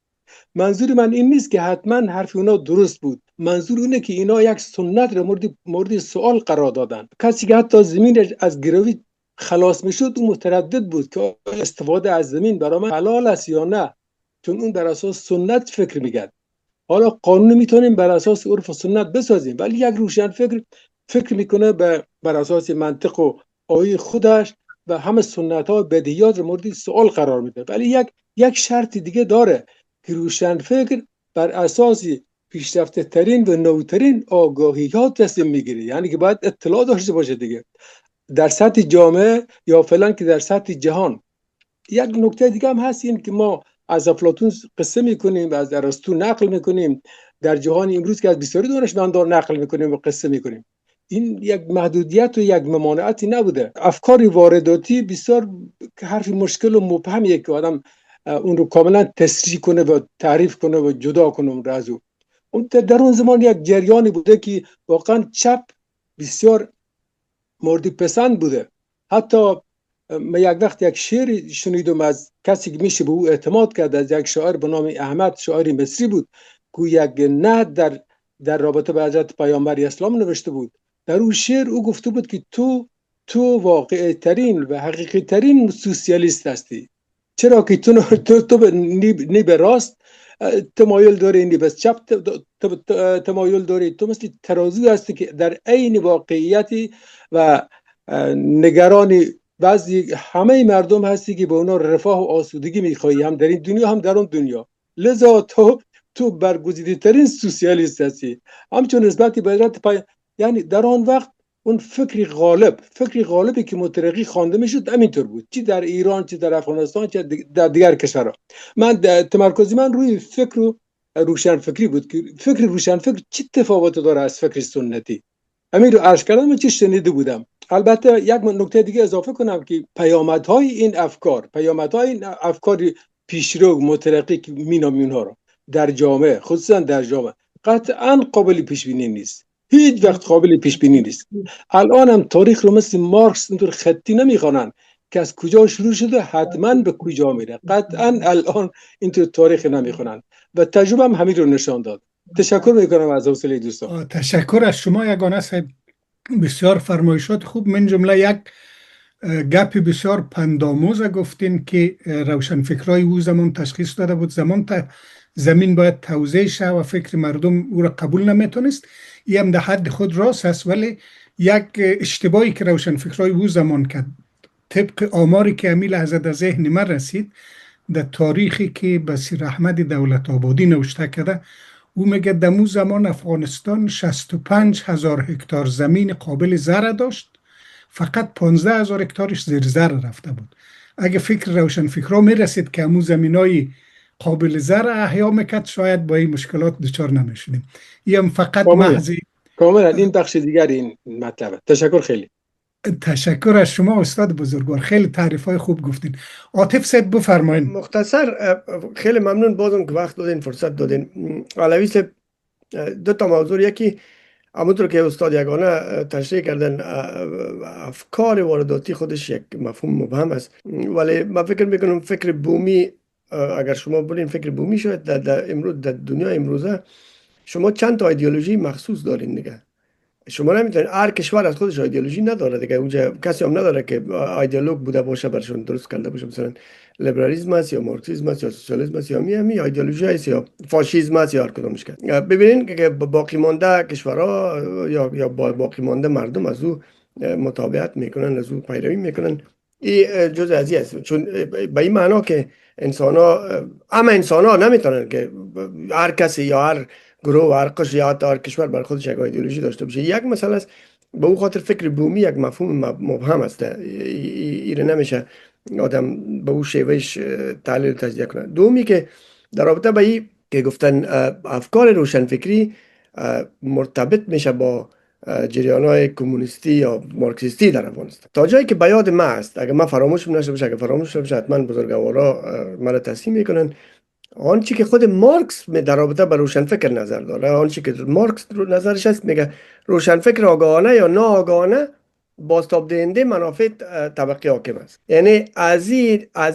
منظور من این نیست که حتما حرف اونا درست بود، منظور اینه که اینا یک سنت رو مورد سوال قرار دادن. کسی که حتی زمین از گروی خلاص میشد اون متردد بود که استفاده از زمین برای من حلال است یا نه، چون اون بر اساس سنت فکر میکرد. حالا قانون میتونیم بر اساس عرف و سنت بسازیم، ولی یک روشن فکر میکنه بر اساس منطق و آیه خودش و همه سنت ها و بدیهیات رو مورد سوال قرار میده. ولی یک شرط دیگه داره که روشنفکر بر اساس پیشرفته ترین و نوترین آگاهیات تصمیم میگیره، یعنی که باید اطلاع داشته باشه دیگه، در سطح جامعه یا فلان که در سطح جهان. یک نکته دیگه هم هست، این که ما از افلاطون قصه میکنیم و از ارسطو نقل میکنیم، در جهان امروز که از بسیاری دانشمندان نقل میکنیم و قصه میکنیم. این یک محدودیت و یک ممانعتی نبوده. افکار وارداتی بسیار حرف مشکل و مبهمیه که آدم اون رو کاملا تسریع کنه و تعریف کنه و جدا کنه اون رازو. اون در اون زمان یک جریانی بوده که واقعا چپ بسیار مورد پسند بوده. حتی من یک وقت یک شعر شنیدم از کسی که میشه به او اعتماد کرد، از یک شاعر به نام احمد، شاعر مصری بود، که یک نهد در رابطه با حضرت پیامبر اسلام نوشته بود. در اون شعر او گفته بود که تو واقعی ترین و حقیقی ترین سوسیالیست هستی، چرا که تو نی به راست تمایل داری، نی به چپ تمایل داری. تو مثل ترازو هستی که در عین واقعیتی و نگران بعضی همه مردم هستی که به اونا رفاه و آسودگی میخوایی، هم در این دنیا هم در اون دنیا. لذا تو برگزیده ترین سوسیالیست هستی. همچون نسبتی به حضرت یعنی در آن وقت اون فکری غالبی که مترقی خوانده میشد همینطور بود، چی در ایران، چی در افغانستان، چی در دیگر کشورها. تمرکزی من روی فکر و روشنفکری بود که فکر روشنفکر چی تفاوت داره از فکر سنتی. همین رو عرض کردم و چی شنیده بودم. البته یک نکته دیگه اضافه کنم که پیامدهای این افکار پیشرو مترقی که مینامون ها رو در جامعه، خصوصا در جامعه، قطعا قابل پیش بینی نیست، هیچ وقت قابل پیش بینی نیست. الان هم تاریخ رو مثل مارکس اینطور خطی نمیخوانن که از کجا شروع شده حتما به کجا میره. قطعا الان اینطور تاریخ نمیخوانن و تجربه هم همین رو نشان داد. تشکر میکنم از حوصله دوستان. تشکر از شما یگانه صاحب، بسیار فرمایشات خوب. من جمله یک گپی بسیار پندآموز گفتین که روشنفکرای او زمان تشخیص داده بود زمین باید توزیع شه و فکر مردم او را قبول نمیتونست. این هم در حد خود راست است، ولی یک اشتباهی که روشنفکرای او زمان کرد، طبق آماری که امیل لحظه در ذهن من رسید، در تاریخی که بصیر احمد دولت آبادی نوشته کرده، او میگه دمو زمان افغانستان 65,000 هکتار زمین قابل زرع داشت، فقط 15,000 هکتارش زیر زرع رفته بود. اگه فکر روشنفکرها میرسید که همون زمینای قابل زرع احیا میکرد، شاید با این مشکلات دچار نمیشدیم. این هم فقط محضی کاملا این بخش دیگر این مطلبه. تشکر خیلی. تشکر از شما استاد بزرگوار، خیلی تعریفای خوب گفتین. عاطف صاحب بفرمایید. مختصر، خیلی ممنون بازم که وقت دادین، فرصت دادین. علوی صاحب دو تا موضوع، یکی همونطور که استاد یگانه تشریح کردن، افکار وارداتی خودش یک مفهوم مبهم است، ولی من فکر میکنم فکر بومی اگر شما برین فکر بومی شد در امروز در دنیا امروزه شما چند تا ایدئولوژی مخصوص دارین دیگه. شما نمیتونید، هر کشور از خودش ایدئولوژی نداره دیگه، اونجا کسی هم نداره که ایدئولوژ بوده باشه برشون درست کرده باشه. مثلا لیبرالیسم است یا مارکسیسم است یا سوسیالیسم است یا می ایدئولوژی است یا فاشیسم است یا هر کدومش که ببینین که باقی مانده کشورها یا باقی مانده مردم از او متابعت میکنن، از او پیروی میکنن. این جزء از است، چون به این معنا که انسان ها نمیتونن که هر کسی یا هر گروه هر قش یا هر کشور بر خودش یک ایدئولوژی داشته باشه. یک مسئله است، به اون خاطر فکر بومی یک مفهوم مبهم است، این نمیشه آدم به اون شیوهش تحلیل تجزیه کنه. دومی که در رابطه به این که گفتن افکار روشنفکری مرتبط میشه با جریان‌های کمونیستی یا مارکسیستی در افغانستان. تا جایی که به یاد ما است، اگر من فراموش نشه باشه، اگر فراموش بشه حتما بزرگوارا مرا تصحیح میکنن، آنچه که خود مارکس در رابطه با روشنفکر نظر داره، آنچه که مارکس نظرش است، میگه روشنفکر آگاهانه یا ناآگاهانه بازتاب دهنده منافع طبقه حاکم است. یعنی از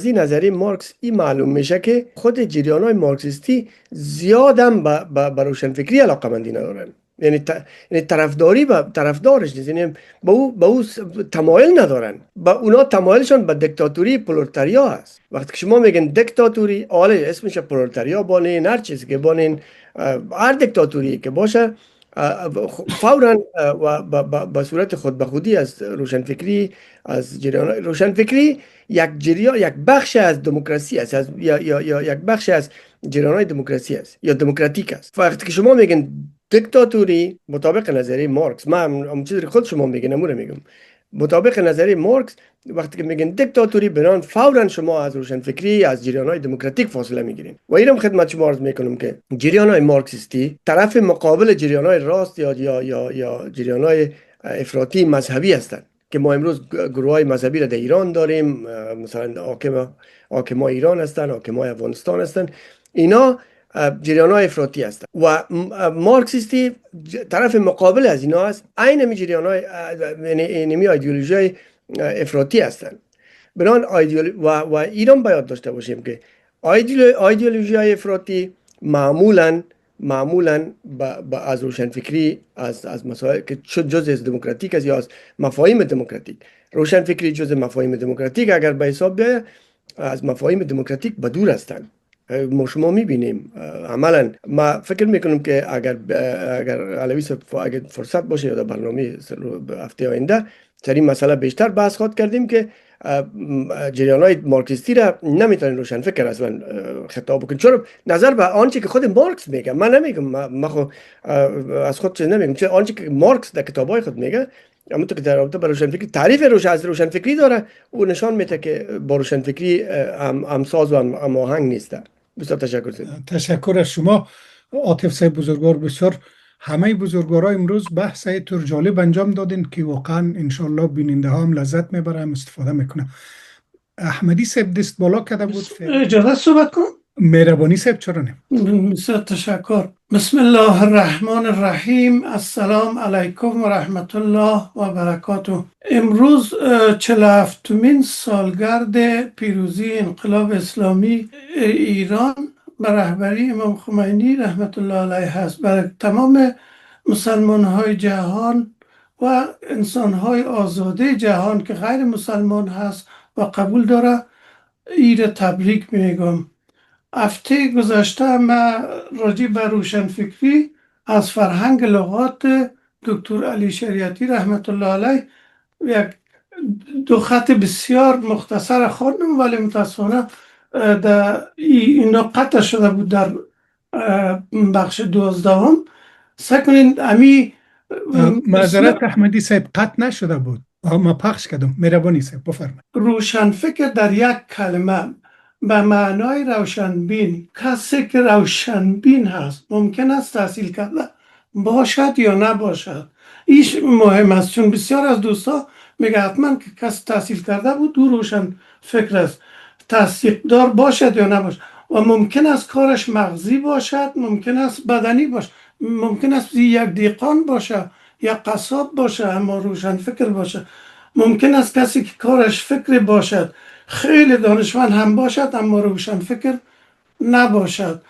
این نظریه مارکس این معلوم میشه که خود جریان‌های مارکسیستی زیاد هم به روشنفکری علاقه‌مندی ندارن. یعنی طرفدارش نیست، یعنی به او تمایل ندارن. با اونا تمایلشون به دیکتاتوری پرولتاریا است. وقتی که شما میگن دیکتاتوری، آله اسمش پرولتاریا بانین، هر چیزی که بانین، هر دیکتاتوری که باشه فوراً و به صورت خود به خودی از روشنفکری، از جریان روشنفکری یک بخش از دموکراسی است، یا یک بخش از جریان‌های دموکراسی است یا دموکراتیک است. وقتی که شما میگن دیکتاتوری، مطابق نظریه مارکس، من هم چیزی خود شما میگن نمونه میگم، مطابق نظریه مارکس وقتی که میگن دیکتاتوری بنان فوراً شما از روشنفکری، از جریان‌های دموکراتیک فاصله میگیرین. و اینم خدمت شما عرض میکنم که جریان‌های مارکسیستی طرف مقابل جریان‌های راست یا جریان‌های افراطی مذهبی هستند که ما امروز گروه‌های مذهبی را در ایران داریم، مثلا حاکمای ایران هستند، حاکمای افغانستان هستند. اینا جریان‌های افراطی هستند و مارکسیستی طرف مقابل از اینا است. عین می جریان‌های یعنی ایدئولوژی افراطی هستند. بنان و ایران باید داشته باشیم که ایدئولوژی افراطی معمولاً از روشنفکری، از مسائل که جزء از دموکراتیک است یا از مفاهیم دموکراتیک، روشنفکری جزء مفاهیم دموکراتیک اگر به حساب بیاید، از مفاهیم دموکراتیک به دور هستند. ما شما میبینیم عملا. ما فکر میکنم که اگر علوی اگر فرصت باشه یا در برنامه هفته آینده سر این مسئله بیشتر بحث خواهد کردیم که جریان‌های مارکسیستی را نمیتونن روشنفکر اصلا خطاب بکنن، چون نظر به آنچه که خود مارکس میگه، من نمیگم، من خود از خود چیز نمیگم، چون آنچه که مارکس در کتابای خود میگه، اما تو که در رابطه با روشنفکری تعریف از روشنفکری داره، او نشان میده که با روشنفکری همساز و هماهنگ نیست. بسیار تشکر. تشکر از شما عاطف صاحب بزرگوار. بسیار همه بزرگوارا امروز بحث طور جالب انجام دادین که واقعا انشالله بیننده ها هم لذت میبره، هم استفاده میکنه. احمدی صاحب دست بالا کرده بود، اجازه صحبت کنم؟ مهربانی صاحب چرا نه؟ بسیار تشکر. بسم الله الرحمن الرحیم. السلام علیکم و رحمت الله و برکاته. امروز 47مین سالگرد پیروزی انقلاب اسلامی ایران به رهبری امام خمینی رحمت الله علیه هست. برای تمام مسلمان های جهان و انسان های آزاده جهان که غیر مسلمان هست و قبول داره، عید تبریک میگم. هفته گذشته من راجع به روشنفکری از فرهنگ لغات دکتر علی شریعتی رحمت الله علیه یک دو خط بسیار مختصر خواندم، ولی متاسفانه اینا قطع شده بود در بخش 12. سکنین امی معذرت احمدی صاحب قطع نشده بود، ما پخش کردم. مهربانی صاحب بفرمایید. روشنفکر در یک کلمه به معنای روشنبین، کسی که روشنبین هست ممکن است تحصیل کرده باشد یا نباشد. ایش مهم است، چون بسیار از دوستا میگه حتما که کسی تحصیل کرده بود دو روشن فکر است، تصدیق دار باشد یا نباشد. و ممکن است کارش مغزی باشد، ممکن است بدنی باشد، ممکن است یک دیقان باشه یا قصاب باشه اما روشن فکر باشه. ممکن است کسی که کارش فکر باشد خیلی دانشمند هم باشد اما روشن فکر نباشد.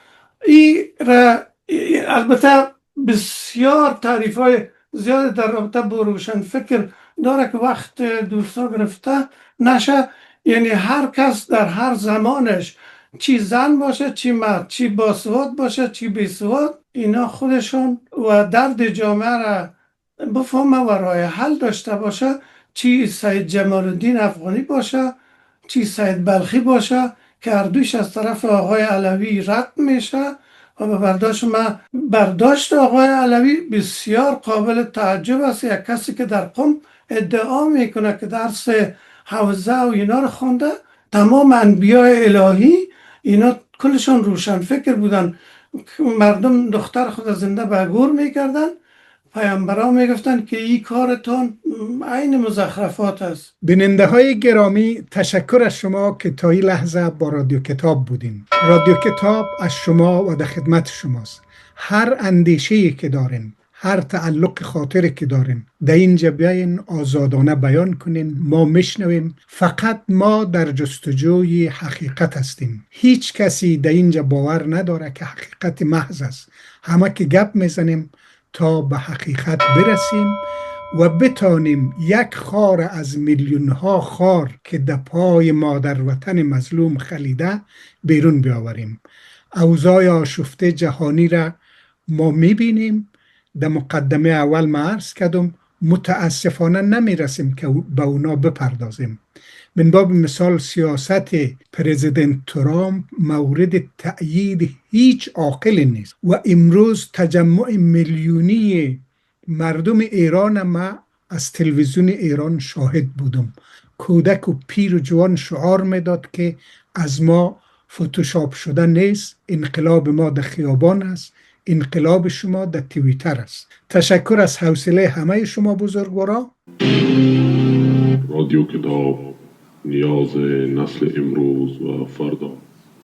البته بسیار تعریف های زیاد در رابطه با روشن فکر داره که وقت دوستا گرفته نشه. یعنی هر کس در هر زمانش، چی زن باشه چی مرد، چی باسواد باشه چی بیسواد، اینا خودشون و درد جامعه را بفهمه و راه حل داشته باشه. چی سید جمال الدین افغانی باشه چی سید بلخی باشه که هر دویش از طرف آقای علوی رد میشه و به برداشت آقای علوی بسیار قابل تعجب است. یک کسی که در قم ادعا میکنه که درس حوزه و اینا رو خونده، تمام انبیاء الهی اینا کلشون روشن فکر بودن. مردم دختر خود زنده به گور میکردن، پیامبران میگفتن که این کارتون عین مزخرفات است. بیننده های گرامی، تشکر از شما که تا این لحظه با رادیو کتاب بودین. رادیو کتاب از شما و در خدمت شماست. هر اندیشه‌ای که دارین، هر تعلق خاطری که دارین، در اینجا بیاین آزادانه بیان کنین، ما میشنویم. فقط ما در جستجوی حقیقت هستیم. هیچ کسی در اینجا باور نداره که حقیقت محض است. همه که گپ میزنیم تا به حقیقت برسیم و بتانیم یک خار از میلیون ها خار که در پای مادر وطن مظلوم خلیده بیرون بیاوریم. اوضاع آشفته جهانی را ما میبینیم. در مقدمه اول ما عرض کردم متاسفانه نمیرسیم که به اونا بپردازیم. من باب مثال سیاست پرزیدنت ترامپ مورد تأیید هیچ عاقل نیست و امروز تجمع میلیونی مردم ایران ما از تلویزیون ایران شاهد بودم. کودک و پیر و جوان شعار میداد که از ما فتوشاپ شده نیست، انقلاب ما در خیابان است، انقلاب شما در توییتر است. تشکر از حوصله همه شما بزرگوارا. رادیو کتاب، نیاز نسل امروز و فردا.